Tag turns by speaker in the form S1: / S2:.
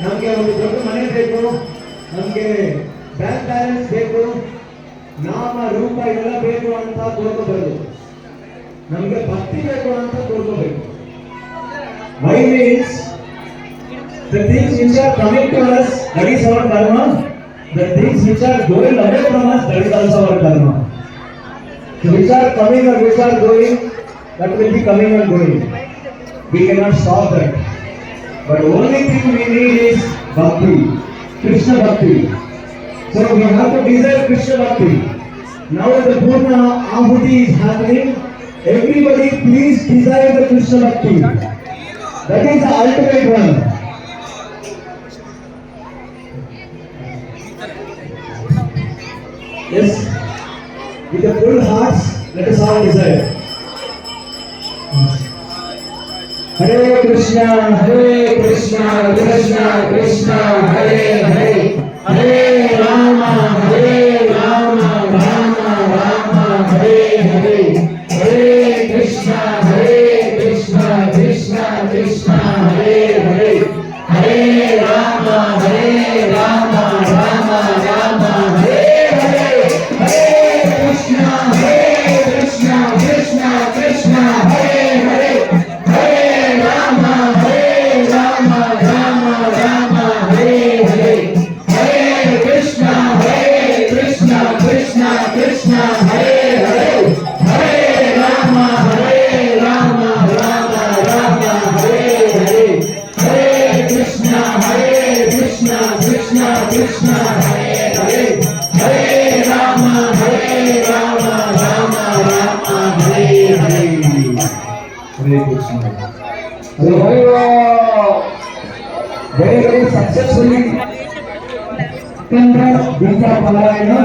S1: ನಮಗೆ ಒಂದು ದೊಡ್ಡ ಮನೆ ಬೇಕು, ನಮಗೆ ಬ್ಯಾಂಕ್ ಬ್ಯಾಲೆನ್ಸ್ ಬೇಕು, ನಾಮ ರೂಪ ಎಲ್ಲ ಬೇಕು ಅಂತ ಕೋರ್ಕೋಬಾರದು. ನಮಗೆ ಭಕ್ತಿ ಬೇಕು ಅಂತ ಕೋರ್ಕೋಬೇಕು. Why means the things which are coming to us, that is our karma. The things which are going away from us, that is also our karma. So which are coming or which are going, that will be coming and going. We cannot stop that. But only thing we need is bhakti, Krishna bhakti. So we have to desire Krishna bhakti. Now the Purna Ahuti is happening. Everybody please desire the Krishna bhakti. That is the ultimate one. Yes, with the full hearts, let us all desire. Hare Krishna, Krishna Krishna, Hare Hare, Hare Rama, Rama Rama, Hare Hare, Hare Krishna, Krishna Krishna, Hare Hare, Hare Rama, Rama Rama, Hare Hare, Hare Krishna, Krishna Krishna, Hare Hare, Hare Rama, Rama Hare Hare, Hare Krishna, Krishna Krishna, Hare Hare, Hare Rama, Rama Hare Hare, Hare Krishna, Krishna Krishna, Hare Hare, Hare Rama, Rama Hare Hare. Hare Krishna. Very very successfully conduct Gita Parayana.